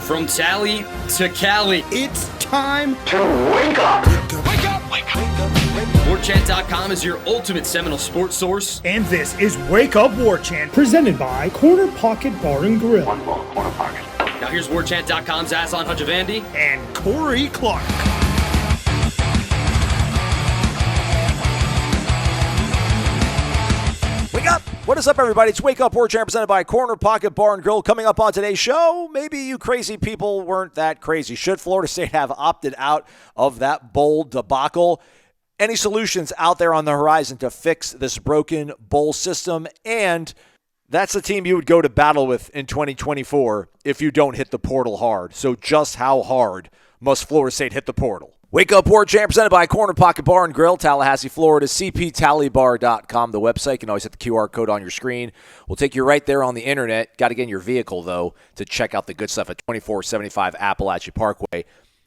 From Tally to Cali, It's time to wake up. Wake up! Wake up! Warchant.com is your ultimate Seminole sports source. And this is Wake Up Warchant, presented by Corner Pocket Bar and Grill. One more corner pocket. Now here's Warchant.com's Aslan Hajavandi. And Corey Clark. Wake up! What is up, everybody? It's Wake Up Warchant presented by Corner Pocket Bar and Grill. Coming up on today's show, maybe you crazy people weren't that crazy. Should Florida State have opted out of that bowl debacle? Any solutions out there on the horizon to fix this broken bowl system? And that's the team you would go to battle with in 2024 if you don't hit the portal hard. So just how hard must Florida State hit the portal? Wake Up Warchant presented by Corner Pocket Bar and Grill, Tallahassee, Florida, cptallybar.com, the website. You can always hit the QR code on your screen. We'll take you right there on the internet. Got to get in your vehicle, though, to check out the good stuff at 2475 Appalachia Parkway.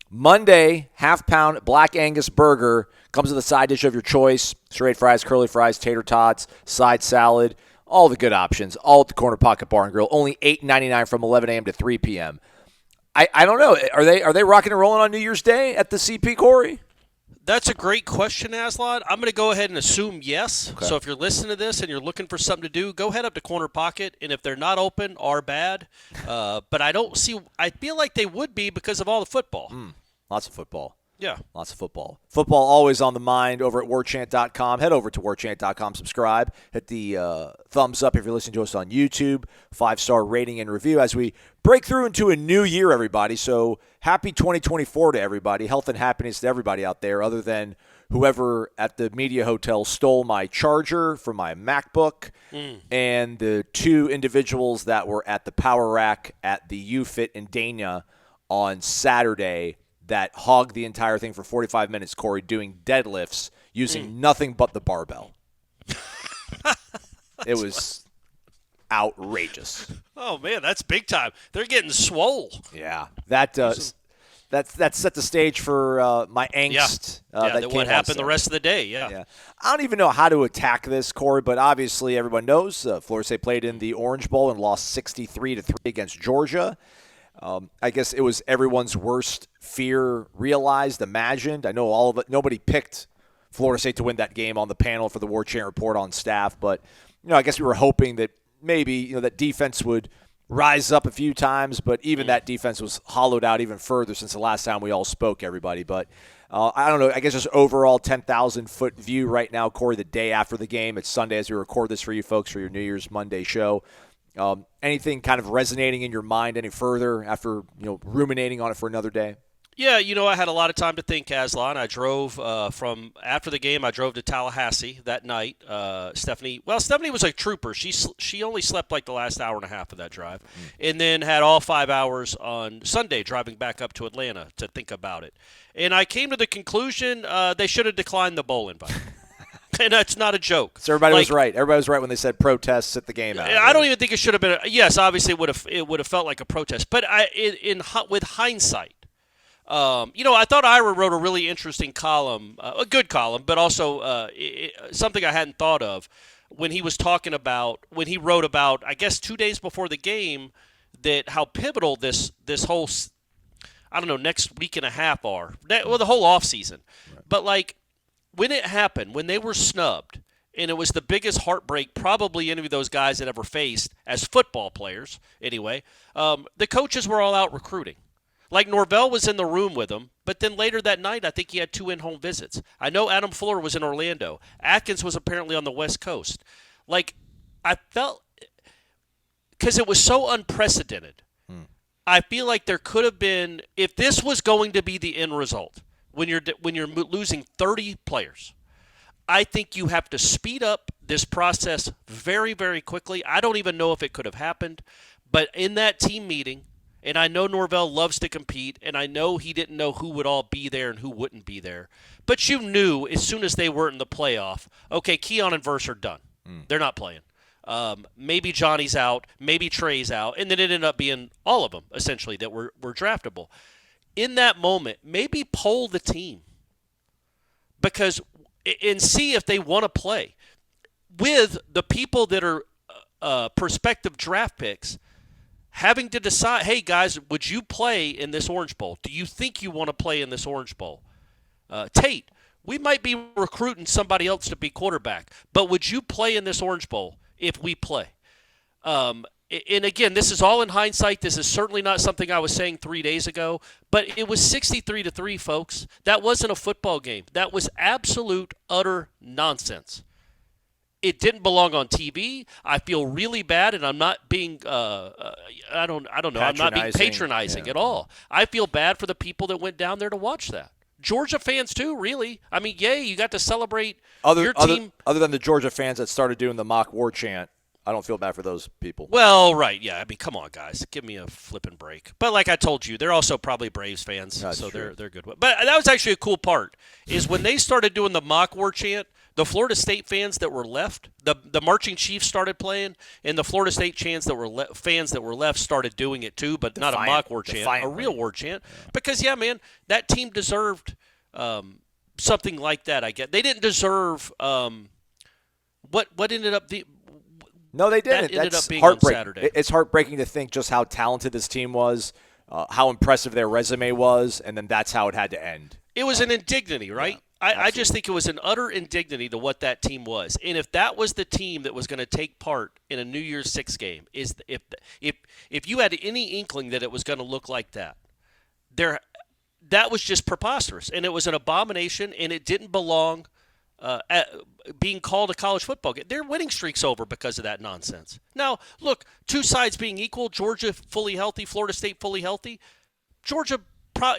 Monday, half-pound Black Angus burger comes with a side dish of your choice. Straight fries, curly fries, tater tots, side salad, all the good options, all at the Corner Pocket Bar and Grill. Only $8.99 from 11 a.m. to 3 p.m. I don't know. Are they rocking and rolling on New Year's Day at the CP, Corey? That's a great question, Aslan. I'm going to go ahead and assume yes. Okay. So if you're listening to this and you're looking for something to do, go head up to Corner Pocket. And if they're not open, are bad. But I feel like they would be because of all the football. Lots of football. Yeah. Lots of football. Football always on the mind over at warchant.com. Head over to warchant.com, subscribe. Hit the thumbs up if you're listening to us on YouTube. 5-star rating and review as we break through into a new year, everybody. So happy 2024 to everybody. Health and happiness to everybody out there other than whoever at the media hotel stole my charger from my MacBook and the two individuals that were at the power rack at the UFIT in Dania on Saturday that hogged the entire thing for 45 minutes, Corey, doing deadlifts using nothing but the barbell. It was outrageous. Oh, man, that's big time. They're getting swole. Yeah. That set the stage for my angst. That what happened the rest of the day, yeah. I don't even know how to attack this, Corey, but obviously everyone knows Florida State played in the Orange Bowl and lost 63-3 against Georgia. I guess it was everyone's worst fear realized, imagined. I know all of it. Nobody picked Florida State to win that game on the panel for the Warchant Report on staff, but I guess we were hoping that maybe that defense would rise up a few times, but even that defense was hollowed out even further since the last time we all spoke, everybody. But I don't know. I guess just overall 10,000-foot view right now, Corey, the day after the game. It's Sunday as we record this for you folks for your New Year's Monday show. Anything kind of resonating in your mind any further after ruminating on it for another day? Yeah, I had a lot of time to think, Aslan. I drove from after the game. I drove to Tallahassee that night. Stephanie was a trooper. She only slept like the last hour and a half of that drive, and then had all 5 hours on Sunday driving back up to Atlanta to think about it. And I came to the conclusion they should have declined the bowl invite. And that's not a joke. So everybody was right. Everybody was right when they said protests, sit the game out. I don't even think it should have been. Yes, obviously it would have felt like a protest. But with hindsight, I thought Ira wrote a really interesting column, a good column, but also something I hadn't thought of when he wrote about, I guess 2 days before the game, that how pivotal this whole, next week and a half are. The whole offseason. Right. But when it happened, when they were snubbed, and it was the biggest heartbreak probably any of those guys had ever faced as football players anyway, the coaches were all out recruiting. Norvell was in the room with them, but then later that night I think he had 2 in-home visits. I know Adam Fuller was in Orlando. Atkins was apparently on the West Coast. I felt – because it was so unprecedented, I feel like there could have been – if this was going to be the end result – when you're losing 30 players, I think you have to speed up this process very, very quickly. I don't even know if it could have happened, but in that team meeting, and I know Norvell loves to compete, and I know he didn't know who would all be there and who wouldn't be there, but you knew as soon as they were in the playoff, okay, Keon and Verse are done. They're not playing. Maybe Johnny's out, maybe Trey's out, and then it ended up being all of them, essentially, that were draftable. In that moment, maybe poll the team and see if they want to play with the people that are prospective draft picks. having to decide, hey, guys, would you play in this Orange Bowl? Do you think you want to play in this Orange Bowl? Tate, we might be recruiting somebody else to be quarterback, but would you play in this Orange Bowl if we play? And again, this is all in hindsight. This is certainly not something I was saying 3 days ago, but it was 63-3, folks. That wasn't a football game. That was absolute, utter nonsense. It didn't belong on TV. I feel really bad, and I'm not being I don't know. I'm not being patronizing at all. I feel bad for the people that went down there to watch that. Georgia fans too, really. I mean, yay, you got to celebrate your team. Other than the Georgia fans that started doing the mock war chant, I don't feel bad for those people. Well, right, yeah. I mean, come on, guys, give me a flipping break. But like I told you, they're also probably Braves fans, so they're good. But that was actually a cool part is when they started doing the mock war chant. The Florida State fans that were left, the marching chiefs started playing, and the Florida State fans that were left started doing it too, but not a mock war chant, a real war chant. Yeah. Because man, that team deserved something like that. I get they didn't deserve what ended up the. No, they didn't. That ended up being on Saturday. It's heartbreaking to think just how talented this team was, how impressive their resume was, and then that's how it had to end. It was an indignity, right? Yeah. I just think it was an utter indignity to what that team was. And if that was the team that was going to take part in a New Year's Six game, if you had any inkling that it was going to look like that, that was just preposterous. And it was an abomination, and it didn't belong being called a college football game. Their winning streak's over because of that nonsense. Now, look, two sides being equal, Georgia fully healthy, Florida State fully healthy. Georgia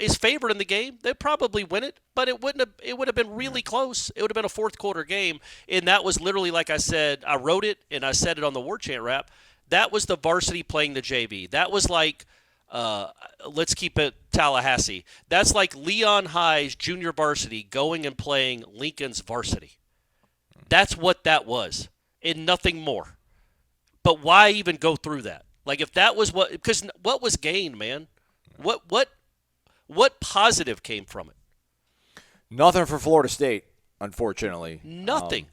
is favored in the game. They'd probably win it, but it would have been really close. It would have been a fourth quarter game, and that was literally, like I said, I wrote it and I said it on the War Chant Wrap. That was the varsity playing the JV. That was like, let's keep it Tallahassee. That's like Leon High's junior varsity going and playing Lincoln's varsity. That's what that was, and nothing more. But why even go through that? Like if that was because what was gained, man? What positive came from it? Nothing for Florida State, unfortunately. Nothing.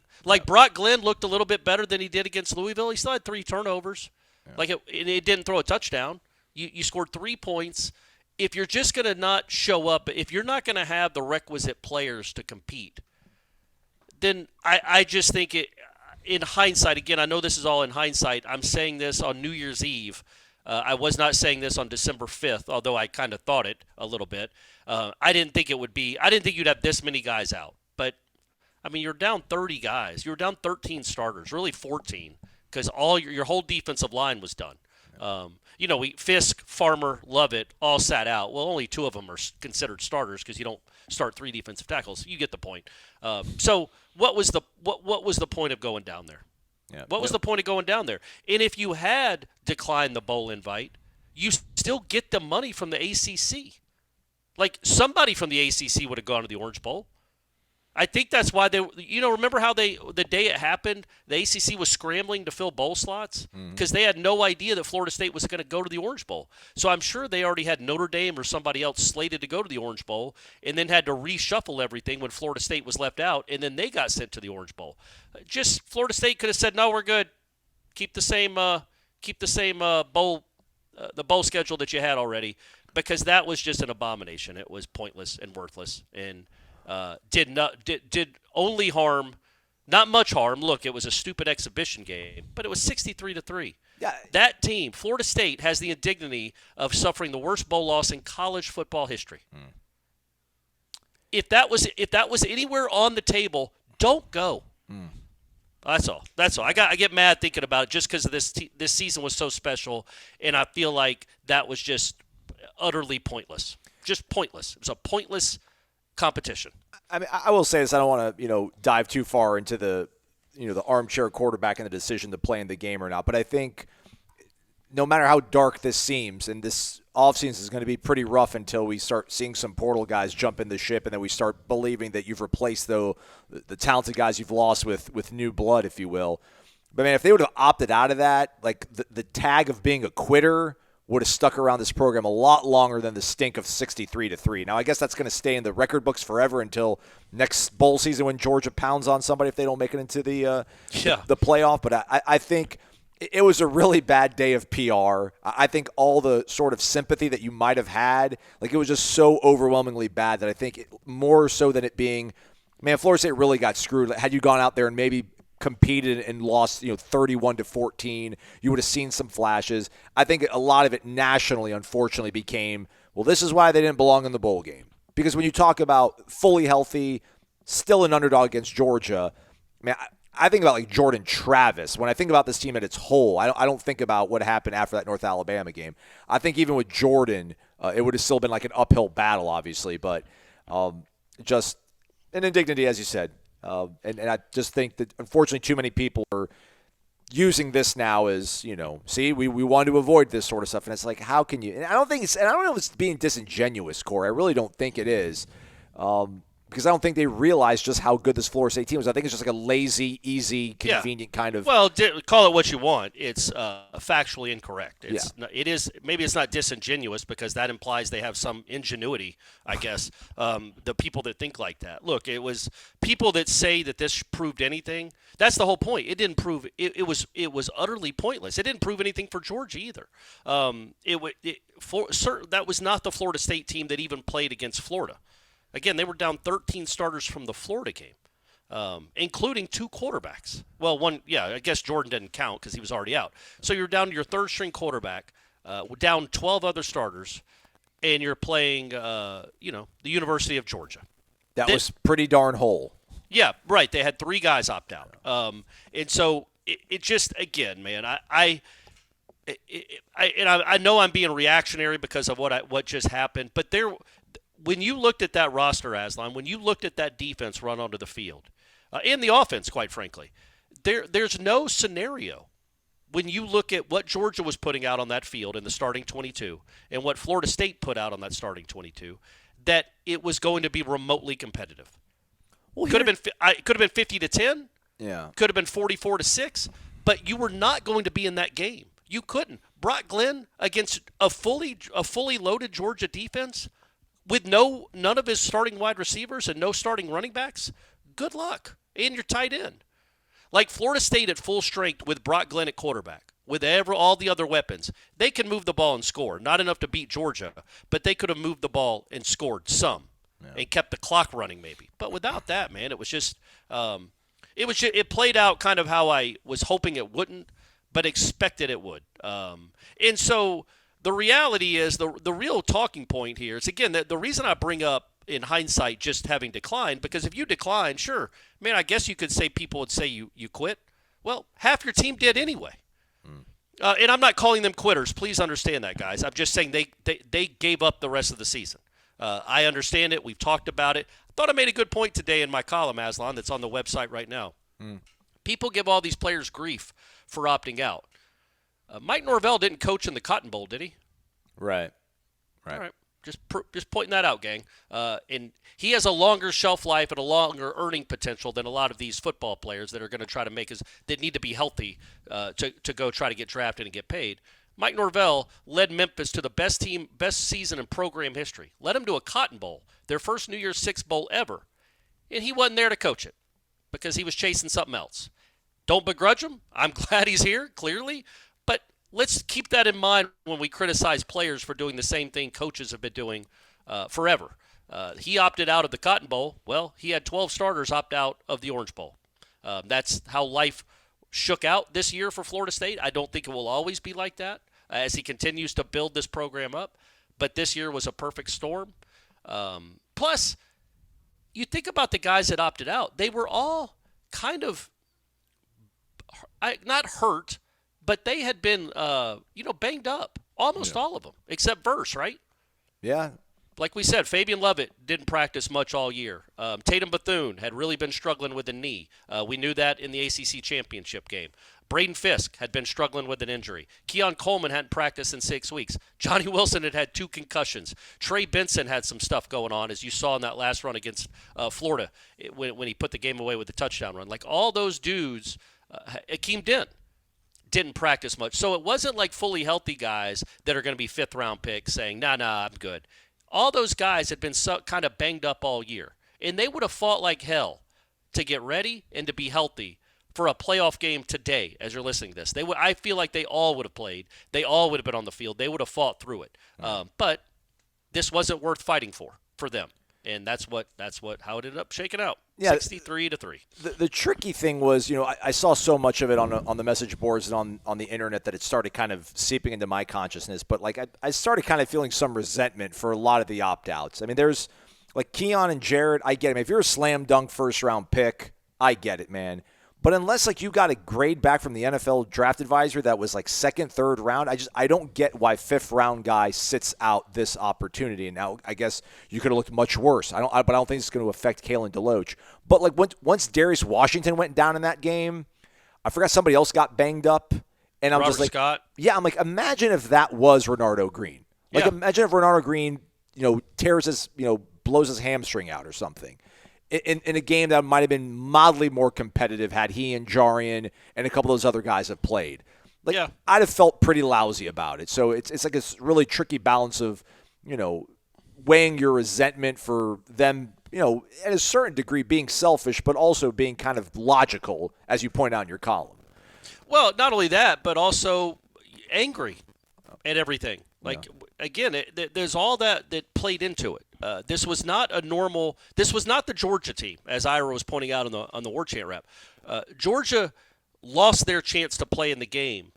Brock Glenn looked a little bit better than he did against Louisville. He still had 3 turnovers. Yeah. It didn't throw a touchdown. You scored 3 points. If you're just going to not show up, if you're not going to have the requisite players to compete, then I just think it. In hindsight, again, I know this is all in hindsight. I'm saying this on New Year's Eve. I was not saying this on December 5th, although I kind of thought it a little bit. I didn't think you'd have this many guys out. But, I mean, you're down 30 guys. You were down 13 starters, really 14, because all your whole defensive line was done. Fisk, Farmer, Lovett all sat out. Well, only 2 of them are considered starters because you don't start 3 defensive tackles. You get the point. So what was the point of going down there? Yeah. What was the point of going down there? And if you had declined the bowl invite, you still get the money from the ACC. Like somebody from the ACC would have gone to the Orange Bowl. I think that's why remember how the day it happened, the ACC was scrambling to fill bowl slots because they had no idea that Florida State was going to go to the Orange Bowl. So I'm sure they already had Notre Dame or somebody else slated to go to the Orange Bowl and then had to reshuffle everything when Florida State was left out, and then they got sent to the Orange Bowl. Just Florida State could have said, no, we're good. Keep the same bowl schedule that you had already, because that was just an abomination. It was pointless and worthless and did only harm, not much harm. Look, it was a stupid exhibition game, but it was 63-3. Yeah. That team, Florida State, has the indignity of suffering the worst bowl loss in college football history. If that was anywhere on the table, don't go. That's all. I get mad thinking about it just because of this season was so special, and I feel like that was just utterly pointless. Just pointless. It was a pointless competition. I mean, I will say this. I don't want to, dive too far into the armchair quarterback and the decision to play in the game or not. But I think no matter how dark this seems, and this offseason is going to be pretty rough until we start seeing some portal guys jump in the ship, and then we start believing that you've replaced the talented guys you've lost with new blood, if you will. But man, if they would have opted out of that, like the tag of being a quitter would have stuck around this program a lot longer than the stink of 63-3. Now, I guess that's going to stay in the record books forever until next bowl season when Georgia pounds on somebody if they don't make it into the playoff. But I think it was a really bad day of PR. I think all the sort of sympathy that you might have had, like it was just so overwhelmingly bad that I think more so than it being, man, Florida State really got screwed. Had you gone out there and maybe competed and lost, 31-14, you would have seen some flashes. I think a lot of it nationally, unfortunately, became, well, this is why they didn't belong in the bowl game. Because when you talk about fully healthy, still an underdog against Georgia, man, I think about like Jordan Travis. When I think about this team at its whole, I don't think about what happened after that North Alabama game. I think even with Jordan, it would have still been like an uphill battle, obviously, but just an indignity, as you said. And I just think that, unfortunately, too many people are using this now as, see, we want to avoid this sort of stuff. And it's like, how can you? And I don't know if it's being disingenuous, Corey. I really don't think it is. Because I don't think they realize just how good this Florida State team is. I think it's just like a lazy, easy, convenient kind of. Well, call it what you want. It's factually incorrect. It is. Maybe it's not disingenuous because that implies they have some ingenuity. I guess the people that think like that. Look, it was people that say that this proved anything. That's the whole point. It didn't prove. It was utterly pointless. It didn't prove anything for Georgia either. That was not the Florida State team that even played against Florida. Again, they were down 13 starters from the Florida game, including 2 quarterbacks. Well, one, I guess Jordan didn't count because he was already out. So you're down to your third-string quarterback, down 12 other starters, and you're playing, the University of Georgia. That was pretty darn whole. Yeah, right. They had 3 guys opt out. And so it just, again, man, I know I'm being reactionary because of what just happened, but when you looked at that roster, Aslan, when you looked at that defense run onto the field, and the offense, quite frankly, there's no scenario when you look at what Georgia was putting out on that field in the starting 22 and what Florida State put out on that starting 22, that it was going to be remotely competitive. Well, could have been 50-10. Yeah. Could have been 44-6, but you were not going to be in that game. You couldn't. Brock Glenn against a fully loaded Georgia defense, with none of his starting wide receivers and no starting running backs, good luck. And your tight end. Like Florida State at full strength with Brock Glenn at quarterback, with all the other weapons, they can move the ball and score. Not enough to beat Georgia, but they could have moved the ball and scored some and kept the clock running maybe. But without that, man, it was just it played out kind of how I was hoping it wouldn't, but expected it would. And so the reality is the real talking point here is, again, the reason I bring up in hindsight just having declined, because if you decline, sure, man, I guess you could say people would say you quit. Well, half your team did anyway. And I'm not calling them quitters. Please understand that, guys. I'm just saying they gave up the rest of the season. I understand it. We've talked about it. I thought I made a good point today in my column, Aslan, that's on the website right now. People give all these players grief for opting out. Mike Norvell didn't coach in the Cotton Bowl, did he? Right. All right. Just pointing that out, gang. And he has a longer shelf life and a longer earning potential than a lot of these football players that are going to try to that need to be healthy to go try to get drafted and get paid. Mike Norvell led Memphis to the best season in program history. Led them to a Cotton Bowl, their first New Year's Six Bowl ever. And he wasn't there to coach it because he was chasing something else. Don't begrudge him. I'm glad he's here, clearly. But let's keep that in mind when we criticize players for doing the same thing coaches have been doing forever. He opted out of the Cotton Bowl. Well, he had 12 starters opt out of the Orange Bowl. That's how life shook out this year for Florida State. I don't think it will always be like that as he continues to build this program up. But this year was a perfect storm. Plus, you think about the guys that opted out. They were all kind of not hurt, but they had been, banged up. Almost all of them, except Verse, right? Yeah. Like we said, Fabian Lovett didn't practice much all year. Tatum Bethune had really been struggling with a knee. We knew that in the ACC championship game. Braden Fisk had been struggling with an injury. Keon Coleman hadn't practiced in 6 weeks. Johnny Wilson had 2 concussions. Trey Benson had some stuff going on, as you saw in that last run against Florida when he put the game away with the touchdown run. Like all those dudes, Akeem didn't practice much. So it wasn't like fully healthy guys that are going to be 5th-round picks saying, nah, I'm good. All those guys had been kind of banged up all year, and they would have fought like hell to get ready and to be healthy for a playoff game today, as you're listening to this. I feel like they all would have played. They all would have been on the field. They would have fought through it. But this wasn't worth fighting for them. And that's how it ended up shaking out. Yeah, 63-3. The tricky thing was, I saw so much of it on the message boards and on the internet that it started kind of seeping into my consciousness. But like I started kind of feeling some resentment for a lot of the opt-outs. I mean, there's like Keon and Jared. I get it. If you're a slam dunk first round pick, I get it, man. But unless like you got a grade back from the NFL draft advisor that was like second, third round, I don't get why fifth round guy sits out this opportunity. And now I guess you could have looked much worse. But I don't think it's going to affect Kalen DeLoach. But like once Darius Washington went down in that game, I forgot somebody else got banged up, and I'm Robert just like, Scott. Yeah, I'm like, imagine if that was Renardo Green. Like imagine if Renardo Green, tears his, blows his hamstring out or something. In a game that might have been mildly more competitive had he and Jarian and a couple of those other guys have played. Like, I'd have felt pretty lousy about it. So it's like a really tricky balance of, weighing your resentment for them, at a certain degree being selfish, but also being kind of logical, as you point out in your column. Well, not only that, but also angry at everything. Like, again, there's all that played into it. This was not the Georgia team, as Ira was pointing out on the Warchant rap. Georgia lost their chance to play in the game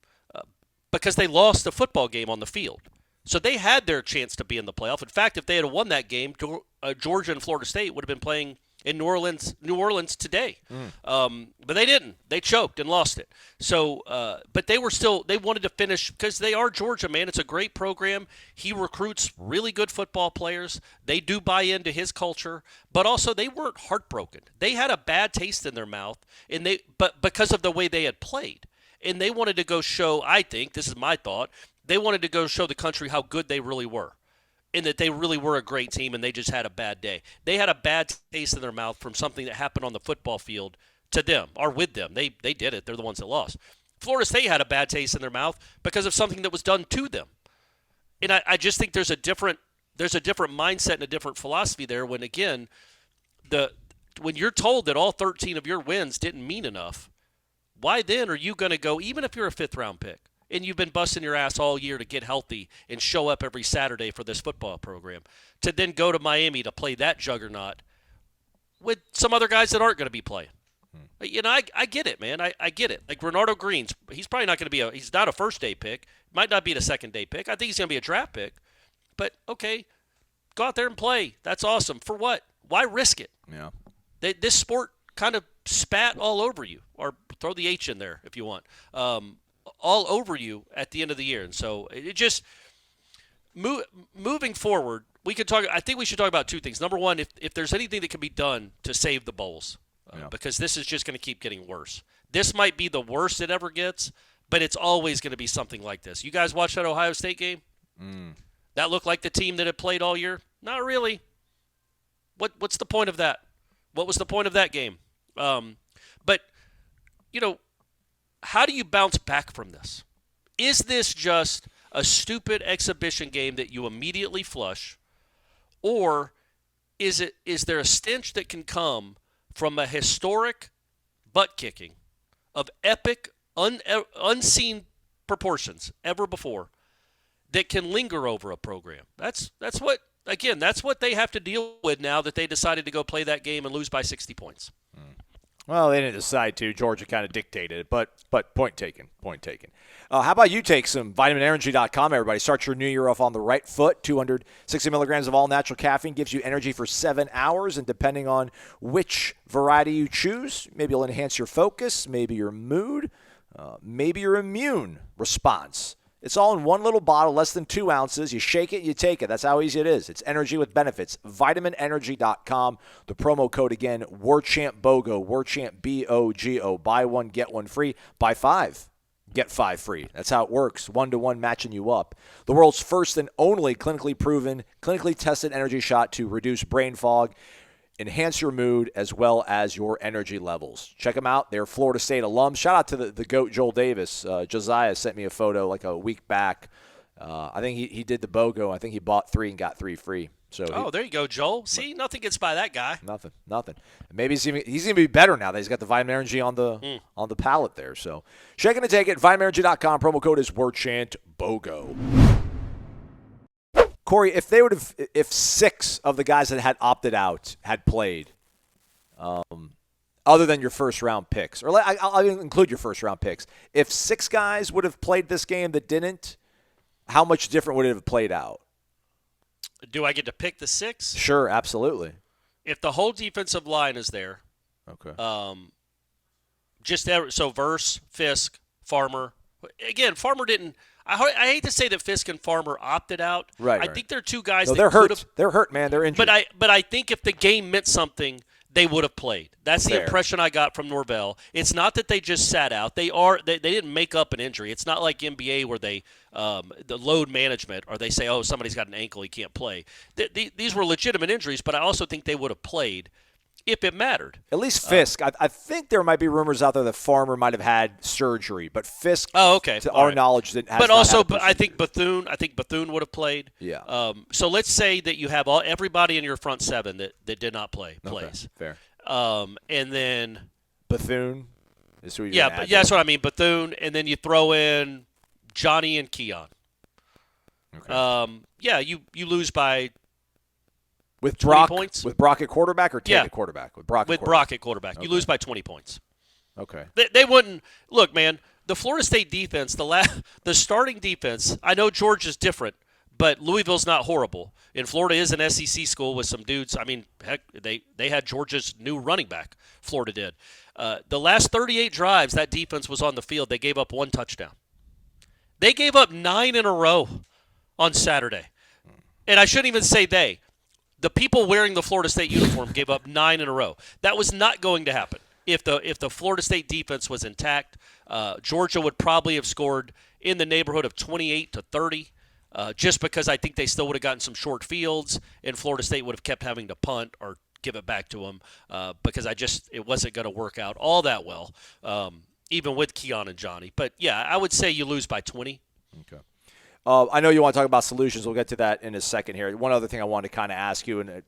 because they lost the football game on the field. So they had their chance to be in the playoff. In fact, if they had won that game, Georgia and Florida State would have been playing in New Orleans today. But they didn't. They choked and lost it. So, but they wanted to finish because they are Georgia, man. It's a great program. He recruits really good football players. They do buy into his culture, but also they weren't heartbroken. They had a bad taste in their mouth, but because of the way they had played. And they wanted to go show, I think, this is my thought, they wanted to go show the country how good they really were. And that they really were a great team and they just had a bad day. They had a bad taste in their mouth from something that happened on the football field to them or with them. They did it. They're the ones that lost. Florida State had a bad taste in their mouth because of something that was done to them. And I just think there's a different mindset and a different philosophy there when, again, when you're told that all 13 of your wins didn't mean enough, why then are you going to go, even if you're a fifth-round pick, and you've been busting your ass all year to get healthy and show up every Saturday for this football program, to then go to Miami to play that juggernaut with some other guys that aren't going to be playing? I get it, man. I get it. Like Renardo Green's, he's probably not going to be he's not a first-day pick. Might not be a second-day pick. I think he's going to be a draft pick. But, okay, go out there and play. That's awesome. For what? Why risk it? Yeah. This sport kind of spat all over you, or throw the H in there if you want. All over you at the end of the year. And so it just moving forward, I think we should talk about two things. Number one, if there's anything that can be done to save the bowls, because this is just going to keep getting worse. This might be the worst it ever gets, but it's always going to be something like this. You guys watch that Ohio State game? That looked like the team that had played all year? Not really. What's the point of that? What was the point of that game? But, how do you bounce back from this? Is this just a stupid exhibition game that you immediately flush, or is there a stench that can come from a historic butt kicking of epic, unseen proportions ever before that can linger over a program? That's what they have to deal with now that they decided to go play that game and lose by 60 points. Well, they didn't decide to. Georgia kind of dictated it, but point taken. How about you take some vitaminenergy.com, everybody. Start your new year off on the right foot. 260 milligrams of all-natural caffeine gives you energy for 7 hours, and depending on which variety you choose, maybe it'll enhance your focus, maybe your mood, maybe your immune response. It's all in one little bottle, less than 2 ounces. You shake it, you take it. That's how easy it is. It's energy with benefits. vitaminenergy.com. The promo code again, Warchant BOGO, Warchant BOGO. Buy one, get one free. Buy 5, get 5 free. That's how it works. 1-to-1 matching you up. The world's first and only clinically proven, clinically tested energy shot to reduce brain fog, enhance your mood, as well as your energy levels. Check them out. They're Florida State alums. Shout out to the GOAT, Joel Davis. Josiah sent me a photo like a week back. I think he did the BOGO. I think he bought 3 and got 3 free. So there you go, Joel. See, nothing gets by that guy. Nothing. Maybe he's going to be better now that he's got the vitamin energy on the palate there. So shaking and take it. VitaminEnergy.com. Promo code is Warchant BOGO. Corey, if 6 of the guys that had opted out had played, other than your first round picks, or I'll include your first round picks, if 6 guys would have played this game that didn't, how much different would it have played out? Do I get to pick the 6? Sure, absolutely. If the whole defensive line is there, okay. So Verse, Fisk, Farmer. Again, Farmer didn't. I hate to say that Fisk and Farmer opted out. Right. I think they're 2 guys. No, that they're hurt. Could've, they're hurt, man. They're injured. But I think if the game meant something, they would have played. That's the impression I got from Norvell. It's not that they just sat out. They didn't make up an injury. It's not like NBA where they the load management or they say, oh, somebody's got an ankle, he can't play. These were legitimate injuries, but I also think they would have played if it mattered. At least Fisk. I think there might be rumors out there that Farmer might have had surgery, but Fisk, to our knowledge, didn't have. But also, I think Bethune would have played. Yeah. So let's say that you have everybody in your front 7 that did not play plays. Fair. And then Bethune is who you're but that's what I mean. Bethune, and then you throw in Johnny and Keon. Okay. You lose by. With 20 Brock, points? With Brock at quarterback or Tate at quarterback? With Brock at quarterback. Okay. You lose by 20 points. Okay. They wouldn't – look, man, the Florida State defense, the starting defense, I know Georgia's different, but Louisville's not horrible. And Florida is an SEC school with some dudes. I mean, heck, they had Georgia's new running back. Florida did. The last 38 drives, that defense was on the field. They gave up 1 touchdown. They gave up 9 in a row on Saturday. And I shouldn't even say they. The people wearing the Florida State uniform gave up 9 in a row. That was not going to happen. If the Florida State defense was intact, Georgia would probably have scored in the neighborhood of 28-30, just because I think they still would have gotten some short fields, and Florida State would have kept having to punt or give it back to them because it wasn't going to work out all that well, even with Keon and Johnny. But, yeah, I would say you lose by 20. Okay. I know you want to talk about solutions. We'll get to that in a second here. One other thing I wanted to kind of ask you, and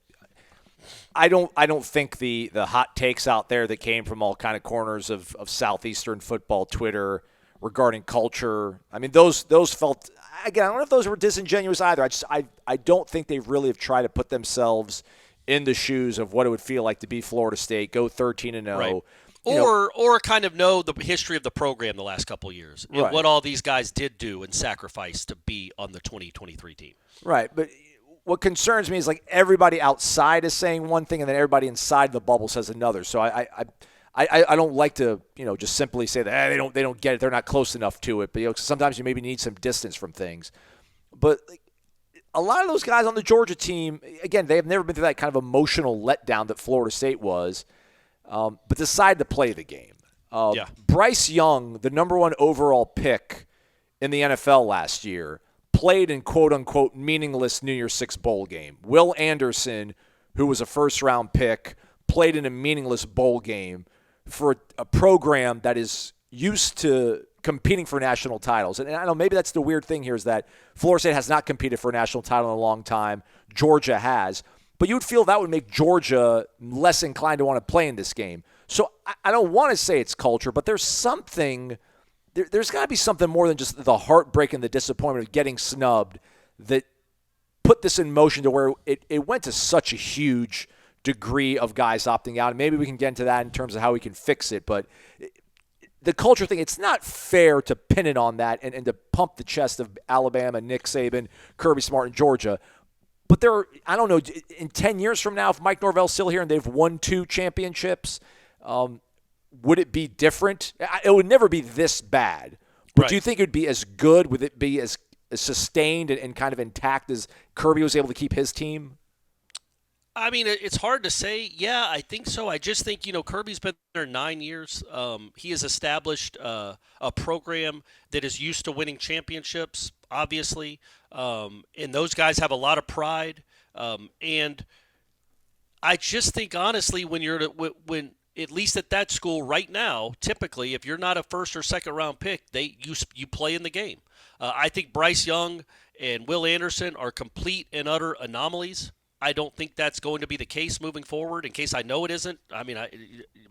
I don't think the hot takes out there that came from all kind of corners of Southeastern football Twitter regarding culture. I mean, those felt, again, I don't know if those were disingenuous either. I don't think they really have tried to put themselves in the shoes of what it would feel like to be Florida State, go 13-0. Right. Or kind of know the history of the program the last couple of years and what all these guys did do and sacrifice to be on the 2023 team. Right, but what concerns me is like everybody outside is saying one thing and then everybody inside the bubble says another. So I don't like to just simply say that they don't get it, they're not close enough to it. But sometimes you maybe need some distance from things. But a lot of those guys on the Georgia team, again, they have never been through that kind of emotional letdown that Florida State was. But decided to play the game. Bryce Young, the number 1 overall pick in the NFL last year, played in quote-unquote meaningless New Year's Six bowl game. Will Anderson, who was a first-round pick, played in a meaningless bowl game for a program that is used to competing for national titles. And I know maybe that's the weird thing here is that Florida State has not competed for a national title in a long time. Georgia has. But you would feel that would make Georgia less inclined to want to play in this game. So I don't want to say it's culture, but there's something – there's got to be something more than just the heartbreak and the disappointment of getting snubbed that put this in motion to where it went to such a huge degree of guys opting out. And maybe we can get into that in terms of how we can fix it. But the culture thing, it's not fair to pin it on that and to pump the chest of Alabama, Nick Saban, Kirby Smart, and Georgia. But I don't know, in 10 years from now, if Mike Norvell's still here and they've won 2 championships, would it be different? It would never be this bad. But do you think it would be as good? Would it be as sustained and kind of intact as Kirby was able to keep his team? I mean, it's hard to say. Yeah, I think so. I just think, Kirby's been there 9 years. He has established a program that is used to winning championships, obviously. And those guys have a lot of pride. And I just think, honestly, when at least at that school right now, typically, if you're not a first or second round pick, you play in the game. I think Bryce Young and Will Anderson are complete and utter anomalies. I don't think that's going to be the case moving forward. In case I know it isn't, I mean,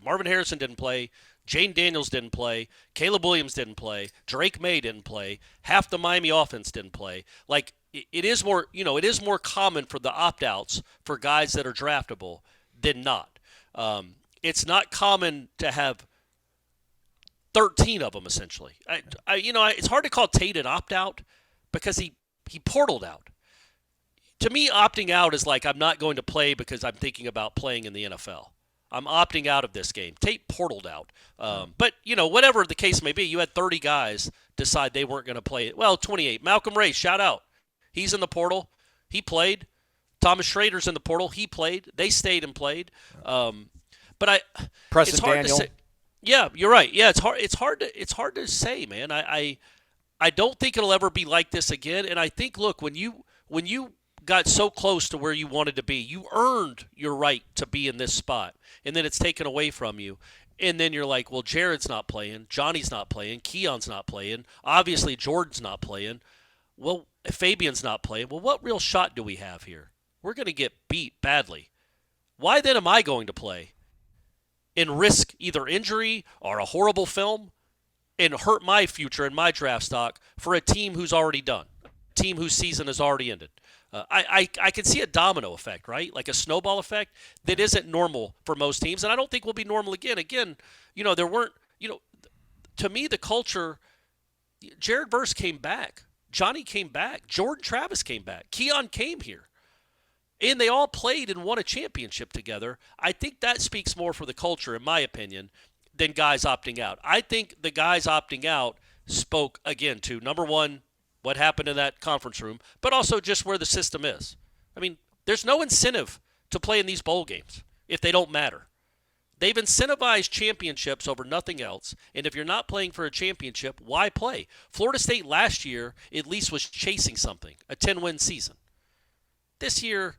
Marvin Harrison didn't play. Jane Daniels didn't play. Caleb Williams didn't play. Drake May didn't play. Half the Miami offense didn't play. Like, it is more, it is more common for the opt-outs for guys that are draftable than not. It's not common to have 13 of them, essentially. It's hard to call Tate an opt-out because he portaled out. To me, opting out is like, I'm not going to play because I'm thinking about playing in the NFL. I'm opting out of this game. Tate portaled out. But, whatever the case may be, you had 30 guys decide they weren't going to play it. Well, 28. Malcolm Ray, shout out. He's in the portal. He played. Thomas Schrader's in the portal. He played. They stayed and played. But Preston it's hard Daniel. to say. Yeah, you're right. Yeah, it's hard to say, man. I don't think it'll ever be like this again. And I think, look, when you got so close to where you wanted to be, you earned your right to be in this spot, and then it's taken away from you. And then you're like, well, Jared's not playing, Johnny's not playing, Keon's not playing, obviously Jordan's not playing. Well, if Fabian's not playing, well, what real shot do we have here? We're going to get beat badly. Why then am I going to play and risk either injury or a horrible film and hurt my future and my draft stock for a team who's already done, a team whose season has already ended? I can see a domino effect, right? Like a snowball effect that isn't normal for most teams, and I don't think will be normal again. Again, there weren't, to me, the culture, Jared Verse came back. Johnny came back. Jordan Travis came back. Keon came here. And they all played and won a championship together. I think that speaks more for the culture, in my opinion, than guys opting out. I think the guys opting out spoke, again, to, number one, what happened in that conference room, but also just where the system is. I mean, there's no incentive to play in these bowl games if they don't matter. They've incentivized championships over nothing else, and if you're not playing for a championship, why play? Florida State last year at least was chasing something, a 10-win season. This year,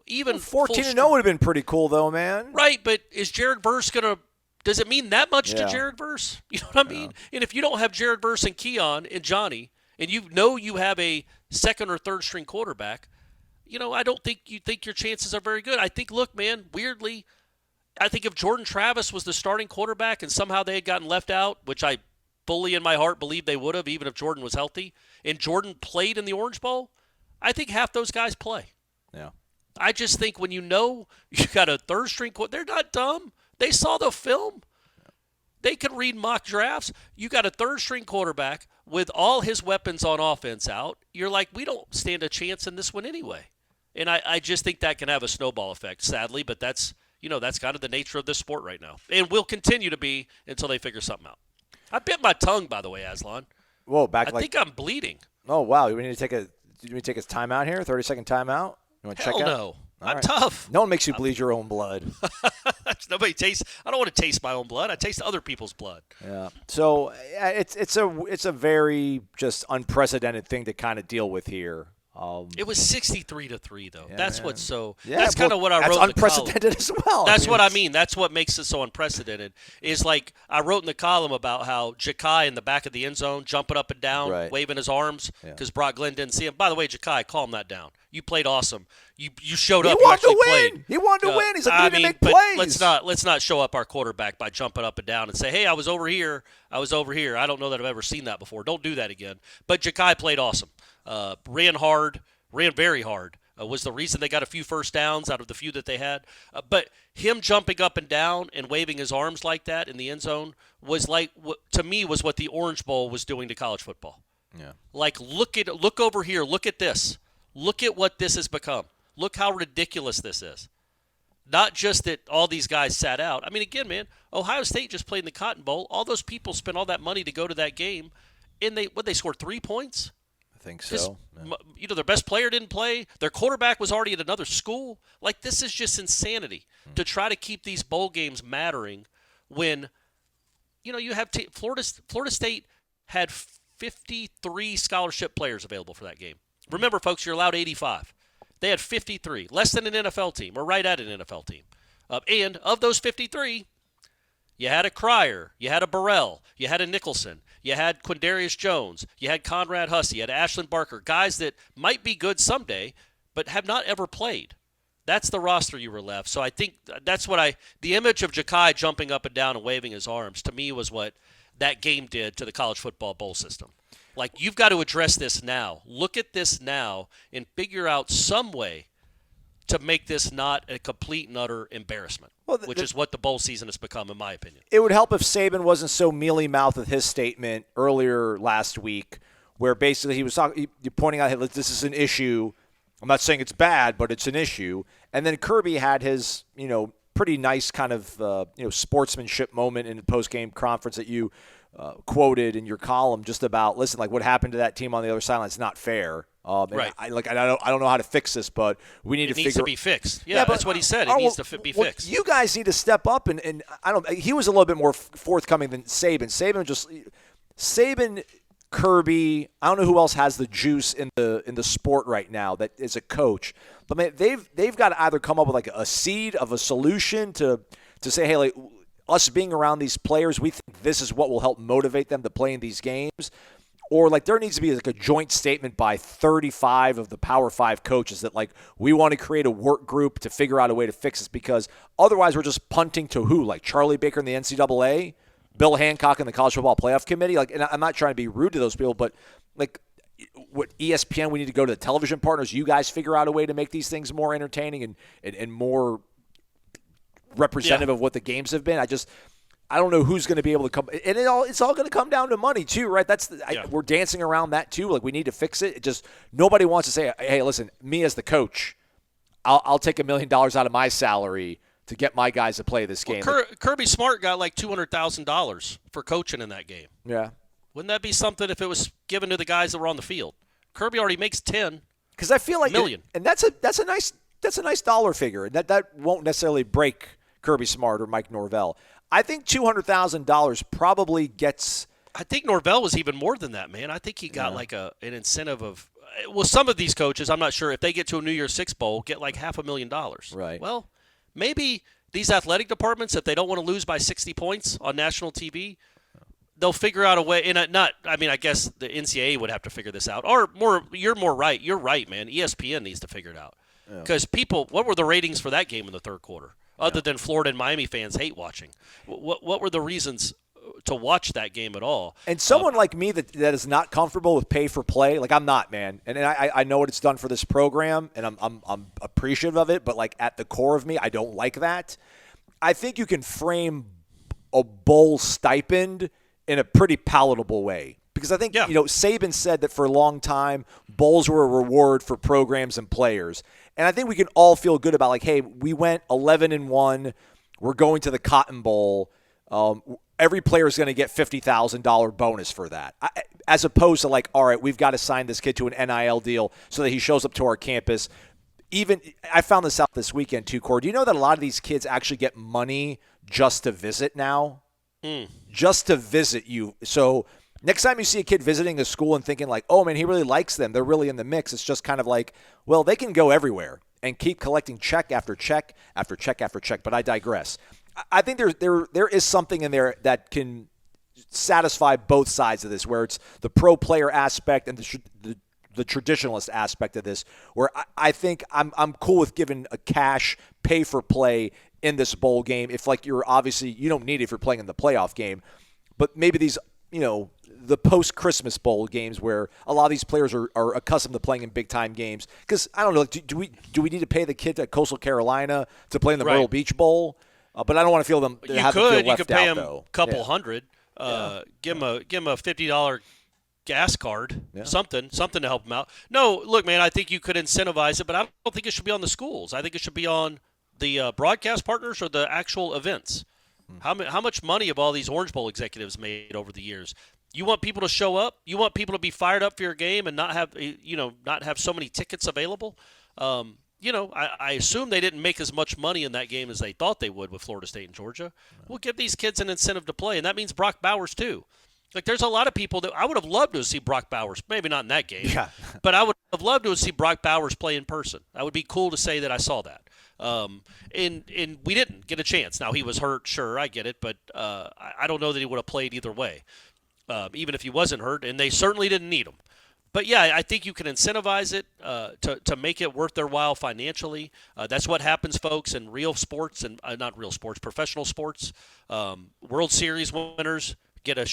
even 14-0 would have been pretty cool, though, man. Right, but is Jared Verse going to – does it mean that much to Jared Verse? You know what I mean? And if you don't have Jared Verse and Keon and Johnny, and you have a second or third string quarterback, I don't think you think your chances are very good. I think, look, man, weirdly, I think if Jordan Travis was the starting quarterback and somehow they had gotten left out, which I fully in my heart believe they would have, even if Jordan was healthy, and Jordan played in the Orange Bowl, I think half those guys play. Yeah. I just think when you got a third string quarterback, they're not dumb. They saw the film. They can read mock drafts. You got a third string quarterback with all his weapons on offense out. You're like, we don't stand a chance in this one anyway. And I just think that can have a snowball effect, sadly, but that's kind of the nature of this sport right now. And will continue to be until they figure something out. I bit my tongue, by the way, Aslan. Whoa, I think I'm bleeding. Oh, wow. Do we need to take a timeout here? 30-second timeout? You want to check out? No. I'm tough. No one makes you bleed your own blood. Nobody tastes. I don't want to taste my own blood. I taste other people's blood. Yeah. So it's a very just unprecedented thing to kind of deal with here. It was 63-3, though. Yeah, that's man. what's so. Yeah, that's kind of what I wrote. That's in the column. unprecedented as well. That's what I mean. That's what makes it so unprecedented. Is like I wrote in the column about how Ja'Kai in the back of the end zone jumping up and down, waving his arms because Brock Glenn didn't see him. By the way, Ja'Kai, calm that down. You played awesome. You showed up. He wanted to win. Played. He wanted to win. He's like, we need to make plays. Let's not show up our quarterback by jumping up and down and say, hey, I was over here. I don't know that I've ever seen that before. Don't do that again. But Ja'Kai played awesome. Ran hard. Ran very hard. Was the reason they got a few first downs out of the few that they had. But him jumping up and down and waving his arms like that in the end zone was to me was what the Orange Bowl was doing to college football. Yeah. Like, look over here. Look at this. Look at what this has become. Look how ridiculous this is. Not just that all these guys sat out. I mean, again, man, Ohio State just played in the Cotton Bowl. All those people spent all that money to go to that game, and they scored 3 points? I think so. Their best player didn't play. Their quarterback was already at another school. Like, this is just insanity to try to keep these bowl games mattering when, you have Florida State had 53 scholarship players available for that game. Remember, folks, you're allowed 85. They had 53, less than an NFL team, or right at an NFL team. And of those 53, You had a Cryer. You had a Burrell. You had a Nicholson. You had Quindarius Jones. You had Conrad Hussey. You had Ashlyn Barker. Guys that might be good someday, but have not ever played. That's the roster you were left. So I think that's what the image of Ja'Kai jumping up and down and waving his arms, to me, was what that game did to the college football bowl system. Like, you've got to address this now. Look at this now and figure out some way to make this not a complete and utter embarrassment, which is what the bowl season has become, in my opinion. It would help if Saban wasn't so mealy-mouthed with his statement earlier last week, where basically he was pointing out, hey, this is an issue. I'm not saying it's bad, but it's an issue. And then Kirby had his, pretty nice kind of, sportsmanship moment in the post-game conference that you quoted in your column, just about, listen, like, what happened to that team on the other sideline is not fair. Right. I don't know how to fix this, but we need to figure. It needs to be fixed. Yeah, that's what he said. It needs to be fixed. You guys need to step up, and I don't. He was a little bit more forthcoming than Saban. Saban, Kirby. I don't know who else has the juice in the sport right now that is a coach. But man, they've got to either come up with like a seed of a solution to say, hey, like, us being around these players, we think this is what will help motivate them to play in these games. Or, like, there needs to be, like, a joint statement by 35 of the Power 5 coaches that, like, we want to create a work group to figure out a way to fix this, because otherwise we're just punting to who? Like, Charlie Baker in the NCAA, Bill Hancock in the College Football Playoff Committee? Like, and I'm not trying to be rude to those people, but, like, what ESPN, we need to go to the television partners. You guys figure out a way to make these things more entertaining and more representative of what the games have been. I don't know who's going to be able to come, and it's all going to come down to money too, right? We're dancing around that too. Like, we need to fix it. It just, nobody wants to say, hey, listen, me as the coach, I'll take $1 million out of my salary to get my guys to play this game. Well, Kirby Smart got like $200,000 for coaching in that game. Yeah. Wouldn't that be something if it was given to the guys that were on the field? Kirby already makes $10 because I feel like million, and that's a nice dollar figure. That won't necessarily break Kirby Smart or Mike Norvell. I think $200,000 probably gets. I think Norvell was even more than that, man. I think he got like an incentive of. Well, some of these coaches, I'm not sure if they get to a New Year's Six bowl, get like $500,000. Right. Well, maybe these athletic departments, if they don't want to lose by 60 points on national TV, they'll figure out a way. And I guess the NCAA would have to figure this out. Or you're more right. You're right, man. ESPN needs to figure it out. Because what were the ratings for that game in the third quarter? Other than Florida and Miami fans hate watching. What were the reasons to watch that game at all? And someone like me that is not comfortable with pay for play, like I'm not, man. And I know what it's done for this program, and I'm appreciative of it. But like at the core of me, I don't like that. I think you can frame a bowl stipend in a pretty palatable way. Because I think, Saban said that for a long time, bowls were a reward for programs and players. And I think we can all feel good about, like, hey, we went 11-1. We're going to the Cotton Bowl. Every player is going to get $50,000 bonus for that. As opposed to, like, all right, we've got to sign this kid to an NIL deal so that he shows up to our campus. I found this out this weekend, too, Cord. Do you know that a lot of these kids actually get money just to visit now? Just to visit you. So next time you see a kid visiting a school and thinking like, oh, man, he really likes them, they're really in the mix, it's just kind of like, well, they can go everywhere and keep collecting check after check after check after check. But I digress. I think there is something in there that can satisfy both sides of this, where it's the pro player aspect and the traditionalist aspect of this, where I think I'm cool with giving a cash pay for play in this bowl game. If like you don't need it if you're playing in the playoff game, but maybe these, the post-Christmas bowl games where a lot of these players are accustomed to playing in big-time games. Because, I don't know, do we need to pay the kids at Coastal Carolina to play in the Myrtle Beach Bowl? But I don't want to feel them You have to feel left You could pay out, them though. a couple hundred. Give them a $50 gas card, something to help them out. No, look, man, I think you could incentivize it, but I don't think it should be on the schools. I think it should be on the broadcast partners or the actual events. How much money have all these Orange Bowl executives made over the years? You want people to show up? You want people to be fired up for your game and not have so many tickets available? I assume they didn't make as much money in that game as they thought they would with Florida State and Georgia. We'll give these kids an incentive to play, and that means Brock Bowers too. Like, there's a lot of people that I would have loved to see Brock Bowers, maybe not in that game, but I would have loved to see Brock Bowers play in person. That would be cool to say that I saw that. And we didn't get a chance. Now, he was hurt, sure, I get it, but I don't know that he would have played either way, even if he wasn't hurt, and they certainly didn't need him. But, yeah, I think you can incentivize it to make it worth their while financially. That's what happens, folks, in real sports and not real sports, professional sports. World Series winners get a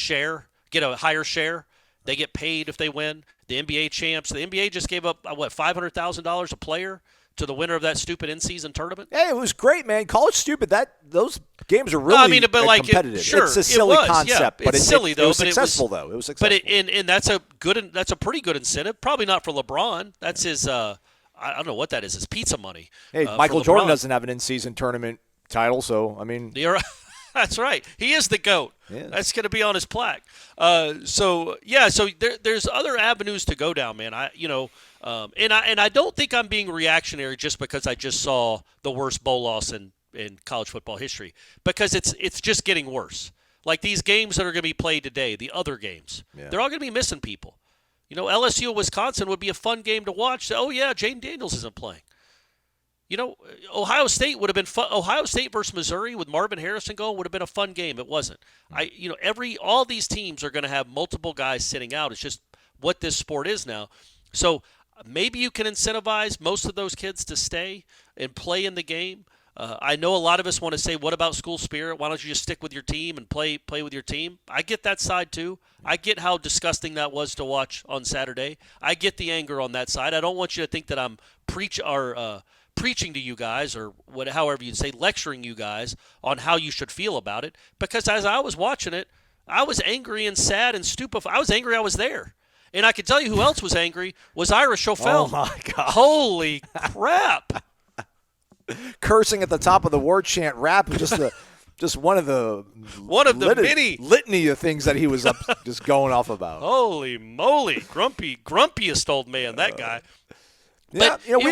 higher share. They get paid if they win. The NBA champs, the NBA just gave up, $500,000 a player to the winner of that stupid in-season tournament? Hey, it was great, man. Call it stupid. Those games are really competitive. Sure, it's a silly concept, but it's silly though. It was successful, though. It was successful, and that's a pretty good incentive. Probably not for LeBron. That's his. I don't know what that is. His pizza money. Hey, Michael Jordan doesn't have an in-season tournament title, so I mean, that's right. He is the GOAT. Yeah. That's going to be on his plaque. So there's other avenues to go down, man. And I don't think I'm being reactionary just because I just saw the worst bowl loss in college football history, because it's just getting worse. Like these games that are going to be played today, the other games, they're all going to be missing people. LSU Wisconsin would be a fun game to watch. Oh yeah, Jaden Daniels isn't playing. Ohio State would have been fun. Ohio State versus Missouri with Marvin Harrison going would have been a fun game. It wasn't. All these teams are going to have multiple guys sitting out. It's just what this sport is now. So maybe you can incentivize most of those kids to stay and play in the game. I know a lot of us want to say, what about school spirit? Why don't you just stick with your team and play with your team? I get that side too. I get how disgusting that was to watch on Saturday. I get the anger on that side. I don't want you to think that I'm preaching to you guys or however you say, lecturing you guys on how you should feel about it. Because as I was watching it, I was angry and sad and stupefied. I was angry I was there. And I can tell you who else was angry was Ira Schofel. Oh, my God. Holy crap. Cursing at the top of the Warchant rap was just one of the many litany of things that he was just going off about. Holy moly. Grumpiest old man, that guy. Yeah, But,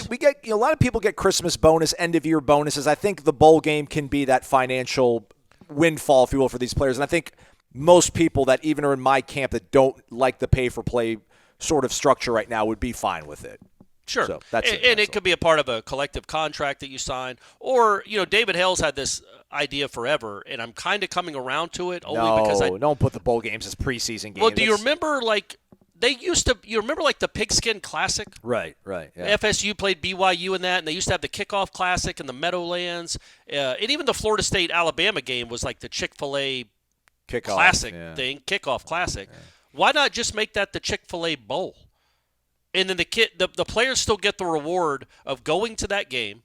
we get a lot of people get Christmas bonus, end of year bonuses. I think the bowl game can be that financial windfall, if you will, for these players. And I think most people that even are in my camp that don't like the pay for play sort of structure right now would be fine with it. Sure. So that's it could be a part of a collective contract that you sign. Or, David Hale's had this idea forever, and I'm kind of coming around to it because don't put the bowl games as preseason games. Well, do you remember, you remember the Pigskin Classic? Right. Yeah. FSU played BYU in that, and they used to have the Kickoff Classic and the Meadowlands. And even the Florida State-Alabama game was like the Chick-fil-A Classic thing, Kickoff Classic. Yeah. Why not just make that the Chick-fil-A Bowl? And then the players still get the reward of going to that game,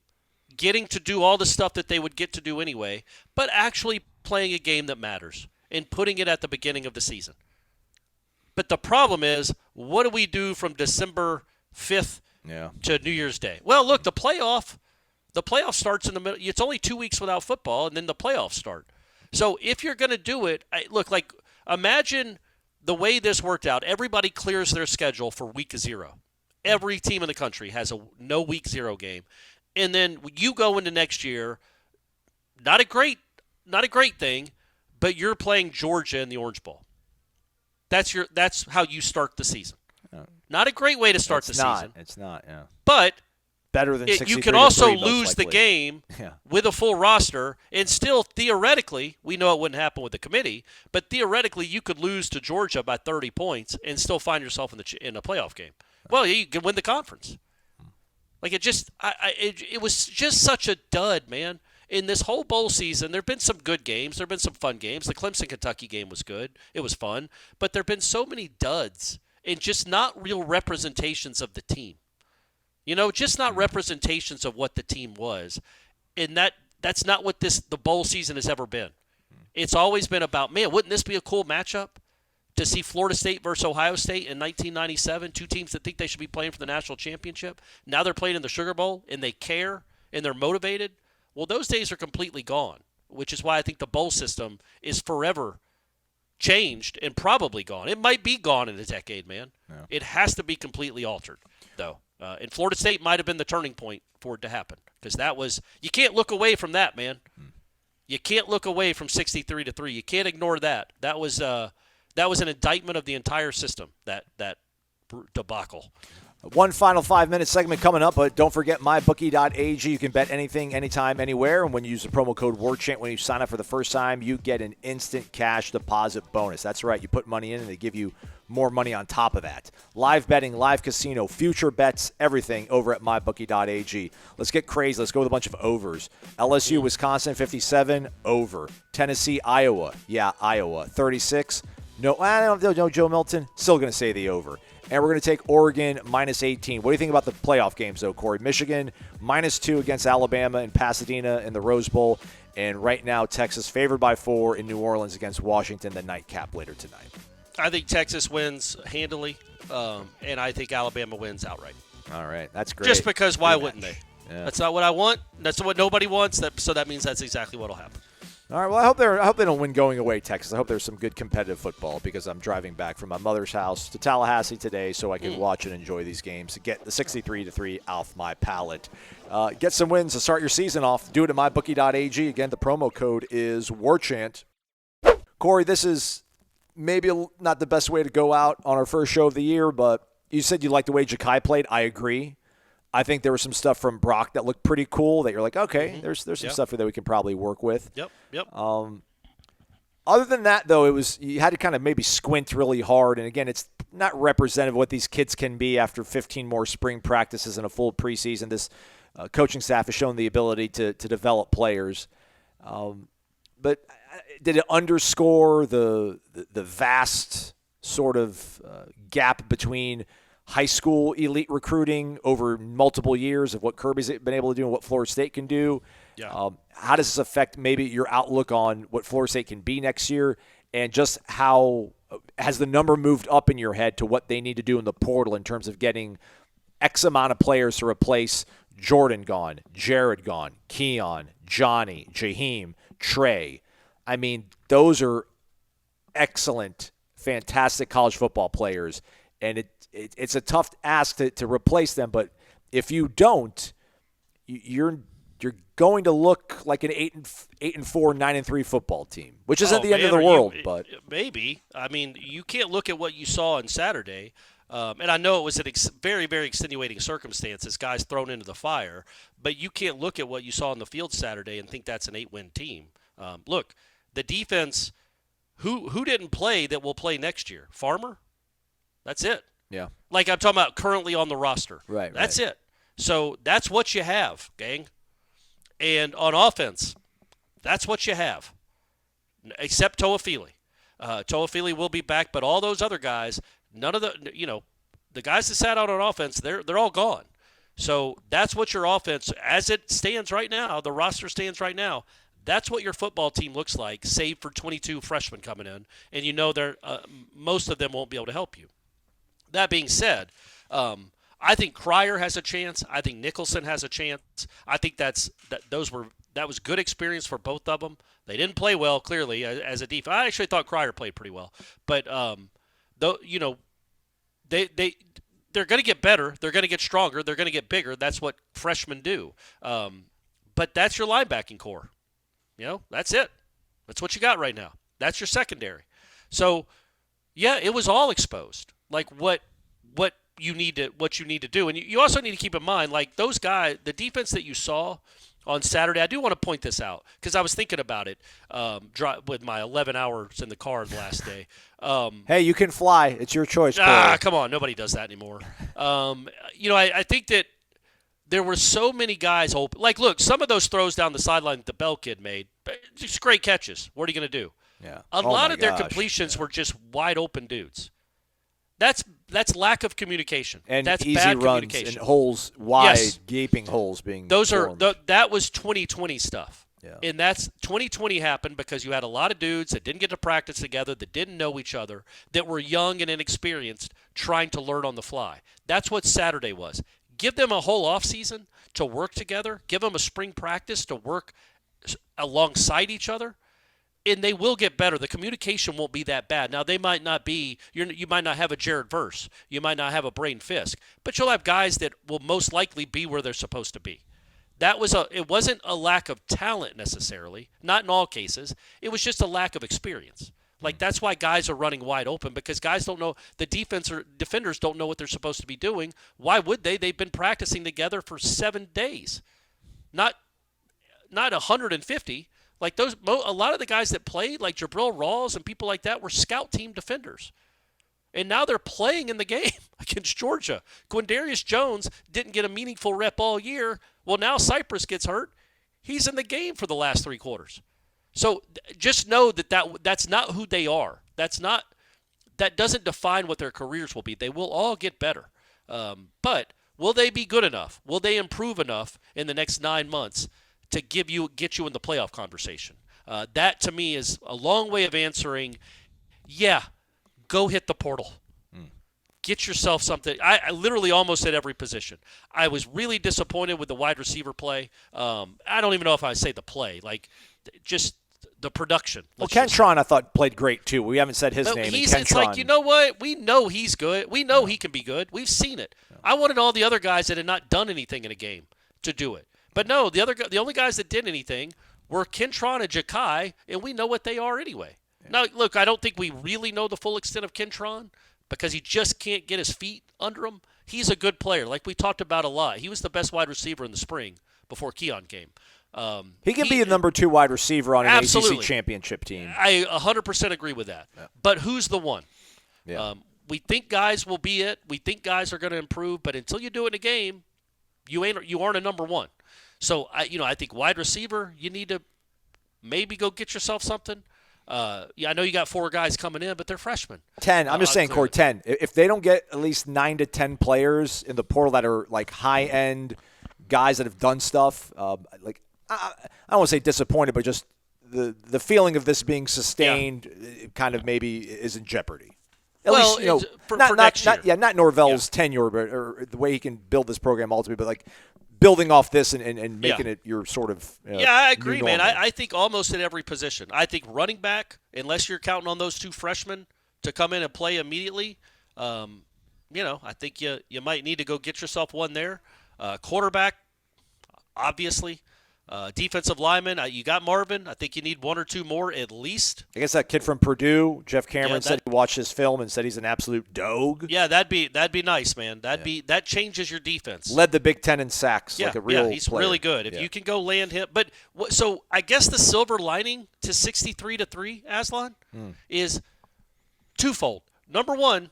getting to do all the stuff that they would get to do anyway, but actually playing a game that matters and putting it at the beginning of the season. But the problem is, what do we do from December 5th to New Year's Day? Well, look, the playoff starts in the middle. It's only 2 weeks without football, and then the playoffs start. So if you're going to do it, imagine the way this worked out. Everybody clears their schedule for week 0. Every team in the country has no week 0 game. And then you go into next year, not a great thing, but you're playing Georgia in the Orange Bowl. That's how you start the season. Not a great way to start the season. It's not, yeah. But better than 63-3, you can also lose most the game with a full roster, and still theoretically, we know it wouldn't happen with the committee, but theoretically you could lose to Georgia by 30 points and still find yourself in a playoff game. Well, you can win the conference. It was just such a dud, man. In this whole bowl season, there have been some good games. There have been some fun games. The Clemson-Kentucky game was good. It was fun. But there have been so many duds and just not real representations of the team. Just not representations of what the team was. And that's not what the bowl season has ever been. It's always been about, man, wouldn't this be a cool matchup to see Florida State versus Ohio State in 1997, two teams that think they should be playing for the national championship. Now they're playing in the Sugar Bowl, and they care, and they're motivated. Well, those days are completely gone, which is why I think the bowl system is forever changed and probably gone. It might be gone in a decade, man. Yeah. It has to be completely altered, though. And Florida State might have been the turning point for it to happen, because you can't look away from that, man. You can't look away from 63-3. You can't ignore that. That was an indictment of the entire system, that debacle. One final 5-minute segment coming up, but don't forget mybookie.ag. You can bet anything, anytime, anywhere. And when you use the promo code WARCHANT when you sign up for the first time, you get an instant cash deposit bonus. That's right. You put money in and they give you more money on top of that. Live betting, live casino, future bets, everything over at mybookie.ag. Let's get crazy. Let's go with a bunch of overs. LSU, Wisconsin, 57, over. Tennessee, Iowa. Yeah, Iowa, 36. No, I don't know, Joe Milton. Still going to say the over. And we're going to take Oregon minus 18. What do you think about the playoff games, though, Corey? Michigan minus 2 against Alabama in Pasadena in the Rose Bowl. And right now, Texas favored by 4 in New Orleans against Washington, the nightcap later tonight. I think Texas wins handily, and I think Alabama wins outright. All right. That's great. Just because why wouldn't they? Yeah. That's not what I want. That's what nobody wants. So that means that's exactly what will happen. All right, well, I hope they don't win going away, Texas. I hope there's some good competitive football because I'm driving back from my mother's house to Tallahassee today so I can watch and enjoy these games to get the 63-3 off my palate. Get some wins to start your season off. Do it at mybookie.ag. Again, the promo code is WARCHANT. Corey, this is maybe not the best way to go out on our first show of the year, but you said you liked the way Ja'Kai played. I agree. I think there was some stuff from Brock that looked pretty cool that you're like, okay, there's some stuff that we can probably work with. Yep. Other than that, though, you had to kind of maybe squint really hard. And, again, it's not representative of what these kids can be after 15 more spring practices and a full preseason. This coaching staff has shown the ability to develop players. But did it underscore the vast sort of gap between – high school elite recruiting over multiple years of what Kirby's been able to do and what Florida State can do? Yeah. How does this affect maybe your outlook on what Florida State can be next year, and just how has the number moved up in your head to what they need to do in the portal in terms of getting X amount of players to replace Jordan gone, Jared gone, Keon, Johnny, Jaheim, Trey? I mean, those are excellent, fantastic college football players, and it's a tough ask to replace them, but if you don't, you're going to look like an 8-4, 9-3 football team, which isn't the end of the world. But maybe. I mean, you can't look at what you saw on Saturday, and I know it was very, very extenuating circumstances, guys thrown into the fire, but you can't look at what you saw on the field Saturday and think that's an 8-win team. Look, the defense, who didn't play that will play next year? Farmer? That's it. Yeah. Like I'm talking about currently on the roster. Right. That's it. So that's what you have, gang. And on offense, that's what you have, except Toafili. Toafili will be back, but all those other guys, none of the guys that sat out on offense, they're all gone. So that's what your offense, as it stands right now, the roster stands right now, that's what your football team looks like, save for 22 freshmen coming in, and most of them won't be able to help you. That being said, I think Cryer has a chance. I think Nicholson has a chance. I think that was good experience for both of them. They didn't play well, clearly, as a defense. I actually thought Cryer played pretty well, but they're going to get better. They're going to get stronger. They're going to get bigger. That's what freshmen do. But that's your linebacking core. That's it. That's what you got right now. That's your secondary. So, yeah, it was all exposed. Like what you need to do. And you also need to keep in mind, like those guys, the defense that you saw on Saturday, I do want to point this out because I was thinking about it with my 11 hours in the car the last day. Hey, you can fly. It's your choice, Corey. Come on. Nobody does that anymore. I think that there were so many guys open. Like, look, some of those throws down the sideline that the Bell kid made, just great catches. What are you going to do? Yeah. A lot of their completions were just wide open dudes. That's lack of communication. And that's easy bad runs communication. and holes, wide, gaping holes being formed. That was 2020 stuff. Yeah. And that's 2020 happened because you had a lot of dudes that didn't get to practice together, that didn't know each other, that were young and inexperienced, trying to learn on the fly. That's what Saturday was. Give them a whole offseason to work together. Give them a spring practice to work alongside each other. And they will get better. The communication won't be that bad. Now, they might not be – you might not have a Jared Verse. You might not have a Braden Fisk. But you'll have guys that will most likely be where they're supposed to be. It wasn't a lack of talent necessarily, not in all cases. It was just a lack of experience. Like, that's why guys are running wide open, because guys don't know, the defenders don't know what they're supposed to be doing. Why would they? They've been practicing together for 7 days, not 150. Like, a lot of the guys that played, like Jabril Rawls and people like that, were scout team defenders. And now they're playing in the game against Georgia. Quindarius Jones didn't get a meaningful rep all year. Well, now Cypress gets hurt. He's in the game for the last 3 quarters. So just know that's not who they are. That doesn't define what their careers will be. They will all get better. But will they be good enough? Will they improve enough in the next 9 months to get you in the playoff conversation? That, to me, is a long way of answering, yeah, go hit the portal. Get yourself something. I literally almost at every position. I was really disappointed with the wide receiver play. I don't even know if I say the play. Like, just the production. Well, Kentron, I thought, played great, too. We haven't said his name. It's like, you know what? We know he's good. We know he can be good. We've seen it. I wanted all the other guys that had not done anything in a game to do it. But no, the only guys that did anything were Kentron and Ja'Kai, and we know what they are anyway. Yeah. Now, look, I don't think we really know the full extent of Kentron because he just can't get his feet under him. He's a good player, like we talked about a lot. He was the best wide receiver in the spring before Keon came. He can be a number 2 wide receiver on an absolutely. ACC championship team. I 100% agree with that. Yeah. But who's the one? Yeah. We think guys will be it. We think guys are going to improve. But until you do it in a game, you aren't a number 1. So I think wide receiver, you need to maybe go get yourself something. I know you got 4 guys coming in, but they're freshmen. 10. I'm just saying, Court, 10. If they don't get at least 9 to 10 players in the portal that are like high-end guys that have done stuff, I don't want to say disappointed, but just the feeling of this being sustained kind of maybe is in jeopardy. At least, for next year. Not Norvell's tenure, but or the way he can build this program ultimately, but like building off this and making it your sort of I agree, man. I think almost at every position. I think running back, unless you're counting on those 2 freshmen to come in and play immediately, I think you might need to go get yourself one there. Quarterback, obviously. Defensive lineman, you got Marvin. I think you need 1 or 2 more at least. I guess that kid from Purdue, Jeff Cameron, said he watched his film and said he's an absolute dog. Yeah, that'd be nice, man. That changes your defense. Led the Big Ten in sacks like a real player. He's really good. If you can go land him, but so I guess the silver lining to 63-3, Aslan, is twofold. Number 1,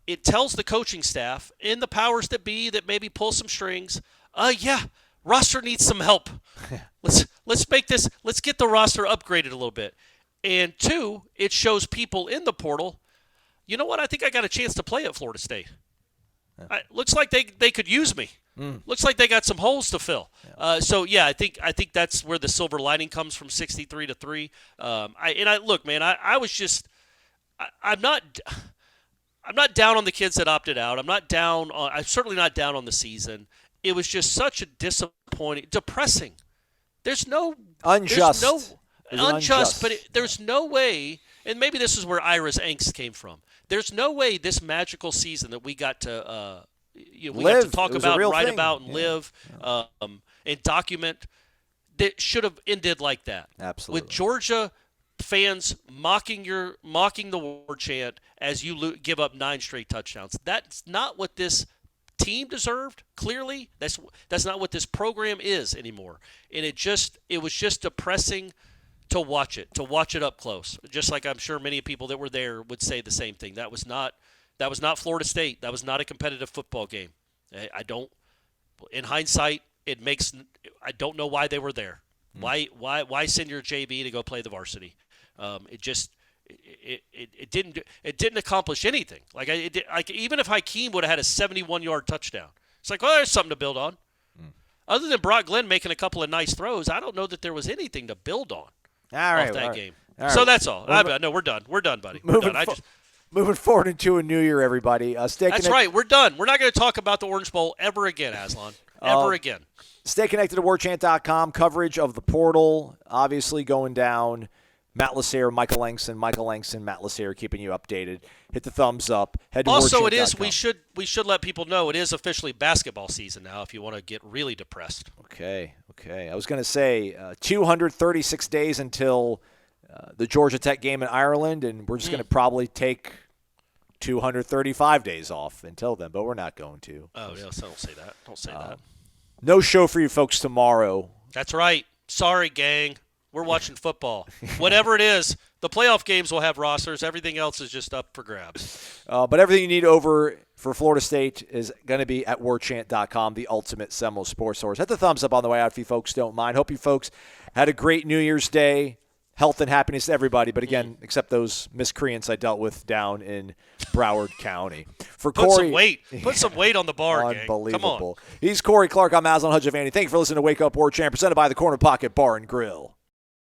it tells the coaching staff and the powers that be that maybe pull some strings. Roster needs some help. Let's make this. Let's get the roster upgraded a little bit. And 2, it shows people in the portal. You know what? I think I got a chance to play at Florida State. Looks like they could use me. Looks like they got some holes to fill. I think that's where the silver lining comes from 63-3. Look, man. I'm not down on the kids that opted out. I'm certainly not down on the season. It was just such a depressing. There's no unjust. But there's no way, and maybe this is where Ira's angst came from. There's no way this magical season that we got to got to talk about, write about, and live, and document that should have ended like that. Absolutely. With Georgia fans mocking the war chant as you give up 9 straight touchdowns. That's not what this team deserved. Clearly, that's not what this program is anymore. And it was just depressing to watch it up close. Just like I'm sure many people that were there would say the same thing. That was not Florida State. That was not a competitive football game. In hindsight, I don't know why they were there. Why send your JV to go play the varsity? It didn't accomplish anything. Even if Hakeem would have had a 71-yard touchdown, it's like, well, there's something to build on. Other than Brock Glenn making a couple of nice throws, I don't know that there was anything to build on off that game. So that's all. No, we're done. We're done, buddy. Moving forward into a new year, everybody. That's right. We're done. We're not going to talk about the Orange Bowl ever again, Aslan. Ever again. Stay connected to warchant.com. Coverage of the portal, obviously going down. Matt Lassere, Michael Langston, Matt Lassere, keeping you updated. Hit the thumbs up. Head to also, warchant.com. it is. We should let people know it is officially basketball season now. If you want to get really depressed. Okay. I was going to say 236 days until the Georgia Tech game in Ireland, and we're just going to probably take 235 days off until then, but we're not going to. Oh, yeah, so don't say that. Don't say that. No show for you folks tomorrow. That's right. Sorry, gang. We're watching football. Whatever it is, the playoff games will have rosters. Everything else is just up for grabs. But everything you need over for Florida State is going to be at warchant.com, the ultimate Seminole sports source. Hit the thumbs up on the way out if you folks don't mind. Hope you folks had a great New Year's Day. Health and happiness to everybody, but again, except those miscreants I dealt with down in Broward County. For Put Corey, some weight on the bar, gang. Unbelievable. Come on. He's Corey Clark. I'm Aslan Hudjavani. Thank you for listening to Wake Up Warchant, presented by the Corner Pocket Bar and Grill.